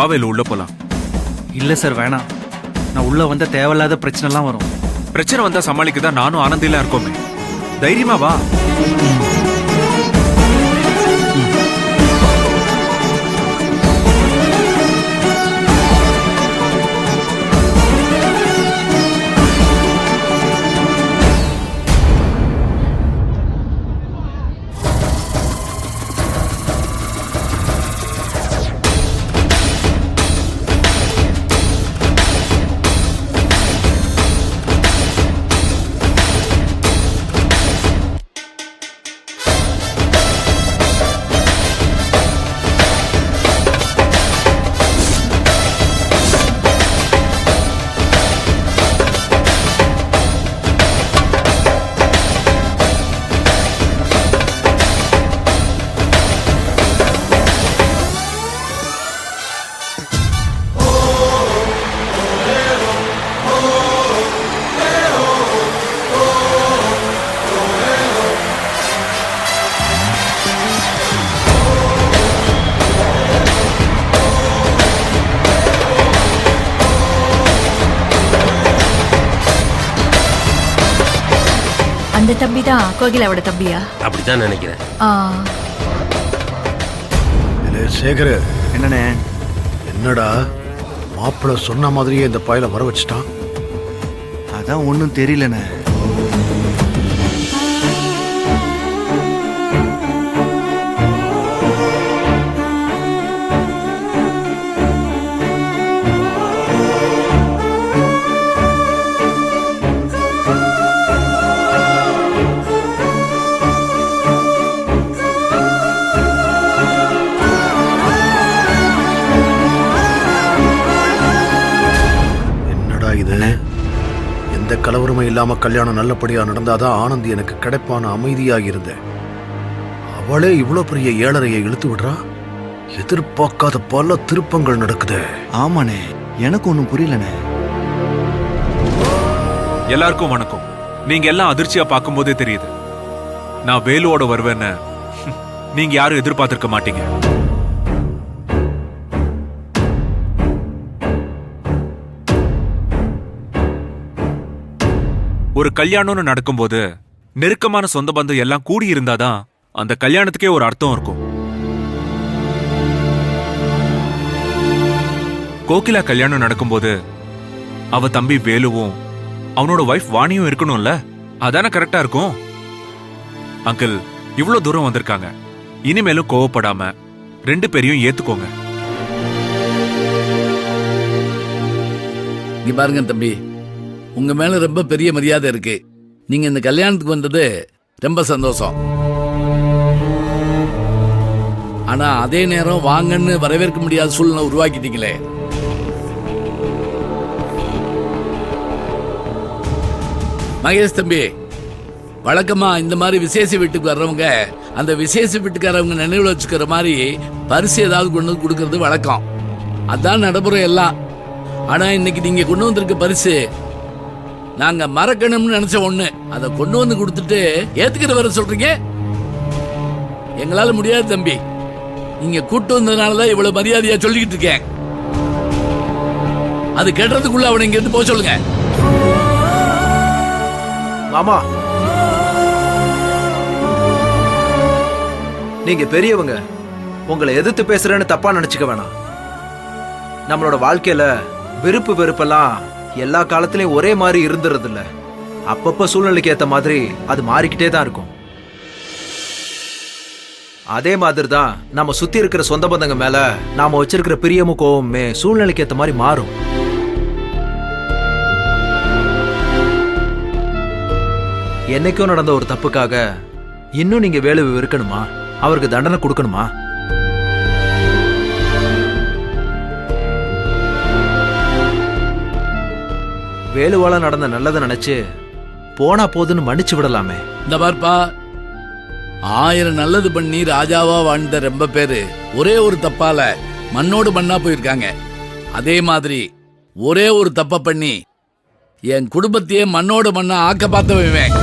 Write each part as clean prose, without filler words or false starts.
வாவேலு உள்ள போலாம். இல்ல சார் வேணாம். நான் உள்ள வந்த தேவையில்லாத பிரச்சனைலாம் வரும். பிரச்சனை வந்தா சமாளிக்க தான் நானும் ஆனந்திலாம் இருக்கோமே. தைரியமா வா. அந்த தம்பி தான் கோகிலாவோட தம்பியா? அப்படித்தான் நினைக்கிறேன். சேகர், என்னண்ணே? என்னடா மாப்பிள்ள சொன்ன மாதிரியே இந்த பயல வர வச்சுட்டான்? அதான் ஒன்றும் தெரியலண்ணே. எந்த கலவரமும் இல்லாம கல்யாணம் நல்லபடியா நடந்தாதான் ஆனந்தி எனக்கு கிடைப்பான அமைதியாக இருந்தேன். அவளே இவ்வளவு பெரிய ஏழரையை இழுத்து விடுறா. எதிர்பார்க்காத பல திருப்பங்கள் நடக்குது. ஆமாண்ணே, எனக்கு ஒன்றும் புரியலண்ணே. எல்லாருக்கும் வணக்கம். நீங்க எல்லாம் அதிர்ச்சியா பார்க்கும் போதே தெரியுது நான் வேலுவோட வருவேன்னு நீங்க யாரும் எதிர்பார்த்திருக்க மாட்டீங்க. ஒரு கல்யாணம்னு நடக்கும்போது நெருக்கமான சொந்த பந்தம் எல்லாம் கூடி இருந்தாதான் அந்த கல்யாணத்துக்கே ஒரு அர்த்தம் இருக்கும். கோகிலா கல்யாணம் நடக்கும்போது அவ தம்பி வேலுவும் அவனோட வைஃப் வாணியும் இருக்கணும்ல, அதானே கரெக்டா இருக்கும். அங்கிள் இவ்வளவு தூரம் வந்திருக்காங்க, இனிமேலும் கோவப்படாம ரெண்டு பேரையும் ஏத்துக்கோங்க. இங்க பாருங்க தம்பி, உங்க மேல ரொம்ப பெரிய மரியாதை இருக்கு. நீங்க இந்த கல்யாணத்துக்கு வந்தது ரொம்ப சந்தோஷம். ஆனா அதே நேரம் வாங்கன்னு வரவேற்க முடியாத சூழ்நிலை உருவாக்கிட்டீங்களே. மகேஷ் தம்பி, வழக்கமா இந்த மாதிரி விசேஷ வீட்டுக்கு வர்றவங்க அந்த விசேஷ வீட்டுக்காரவங்க நினைவுல வச்சுக்கிற மாதிரி பரிசு ஏதாவது கொண்டு வந்து கொடுக்கறது வழக்கம். அதான் நடைமுறை எல்லாம். ஆனா இன்னைக்கு நீங்க கொண்டு வந்திருக்க பரிசு நாங்க மறக்கணும்னு நினைச்ச ஒண்ணு, அதை கொண்டு வந்து கொடுத்துட்டு ஏத்துக்கிற வர சொல்றீங்க. எங்களால முடியாது தம்பி. நீங்க கூட்டு வந்ததுனாலதான் இவ்வளவு மரியாதையா சொல்லிக்கிட்டு இருக்கேன். அது கெடுறதுக்குள்ள அவனை இங்க இருந்து போக சொல்லுங்க. மாமா, நீங்க பெரியவங்க, உங்களை எதிர்த்து பேசுறேன்னு தப்பா நினைச்சுக்க வேணாம். நம்மளோட வாழ்க்கையில விருப்பு வெறுப்பெல்லாம் எல்லா காலத்திலயும் ஒரே மாதிரி இருந்துறது இல்ல. அப்பப்ப சூழ்நிலைக்கு ஏத்த மாதிரி அது மாறிக்கிட்டே தான் இருக்கும். அதே மாதிரி தான் நம்ம சுத்தி இருக்கிற சொந்த பந்தங்க மேல நாம வச்சிருக்கிற பிரியமும் கோவமுமே சூழ்நிலைக்கு ஏத்த மாதிரி மாறும். என்னைக்கும் நடந்த ஒரு தப்புக்காக இன்னும் நீங்க வேலுவை வெறுக்கணுமா? அவருக்கு தண்டனை கொடுக்கணுமா? வேலுவால நடந்த நல்லதை நினைச்சு போனா போதுன்னு மன்னிச்சு விடலாமே. இந்த பார்ப்பா, 1000 நல்லது பண்ணி ராஜாவா வாழ்ந்த ரொம்ப பேரு ஒரே ஒரு தப்பால மண்ணோடு மண்ணா போயிருக்காங்க. அதே மாதிரி ஒரே ஒரு தப்ப பண்ணி என் குடும்பத்தையே மண்ணோடு மண்ணா ஆக்க பார்த்தவன்.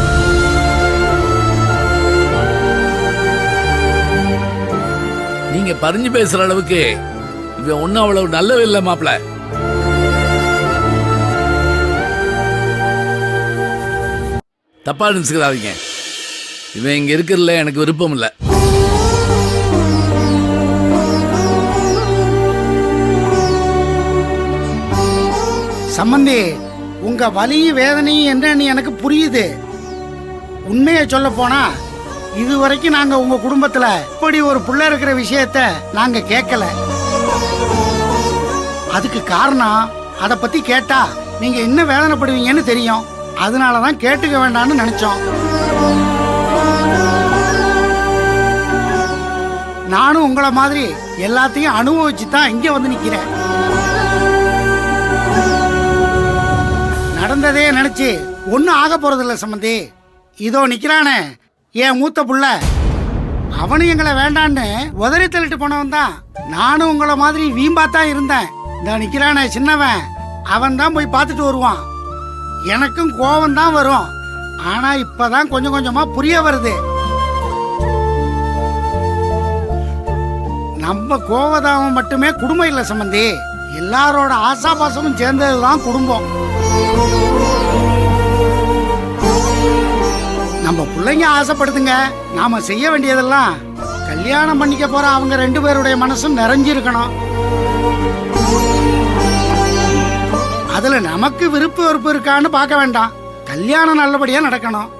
நீங்க பறிஞ்சு பேசுற அளவுக்கு இவன் ஒன்னும் அவ்வளவு நல்லவே இல்லை மாப்பிள. தப்பா நினைச்சுக்கிறாதீங்க. இவன் இங்க இருக்கிறதுல எனக்கு விருப்பம் இல்லை. சம்பந்தி, உங்க வலியும் வேதனையும் என்னன்னு எனக்கு புரியுது. உண்மையை சொல்ல போனா இதுவரைக்கும் நாங்க உங்க குடும்பத்துல இப்படி ஒரு புள்ள இருக்கிற விஷயத்த நாங்க கேட்கல. அதுக்கு காரணம் அத பத்தி கேட்டா நீங்க என்ன வேதனைப்படுவீங்கன்னு தெரியும். அதனாலதான் கேட்டுக்க வேண்டாம்னு நினைச்சோம். நானும் உங்களை மாதிரி எல்லாத்தையும் அனுபவிச்சு தான் இங்க வந்து நிக்கிறேன். நடந்ததே நினைச்சு ஒன்னும் ஆக போறதில்ல சம்பந்தி. இதோ நிக்கிறானே என் மூத்த புள்ள, அவனும் எங்களை வேண்டான்னு உதறி தள்ளிட்டு போனவன் தான். நானும் உங்களை மாதிரி வீம்பாத்தான் இருந்தேன். இந்த நிக்கிறானே சின்னவன், அவன் தான் போய் பார்த்துட்டு வருவான். எனக்கும் கோபம் தான் வரும். ஆனா இப்பதான் கொஞ்சம் கொஞ்சமா புரிய வருது. நம்ம கோவதாமம் மட்டுமே குடும்பம் இல்ல சம்பந்தி, எல்லாரோட ஆசாபாசமும் சேர்ந்ததுதான் குடும்பம். நம்ம பிள்ளைங்க ஆசைப்படுதுங்க, நாம செய்ய வேண்டியதெல்லாம் கல்யாணம் பண்ணிக்க போற அவங்க 2 பேருடைய மனசும் நிறைஞ்சிருக்கணும். அதுல நமக்கு விருப்பு வெறுப்பு இருக்கான்னு பார்க்க வேண்டாம். கல்யாணம் நல்லபடியா நடக்கணும்.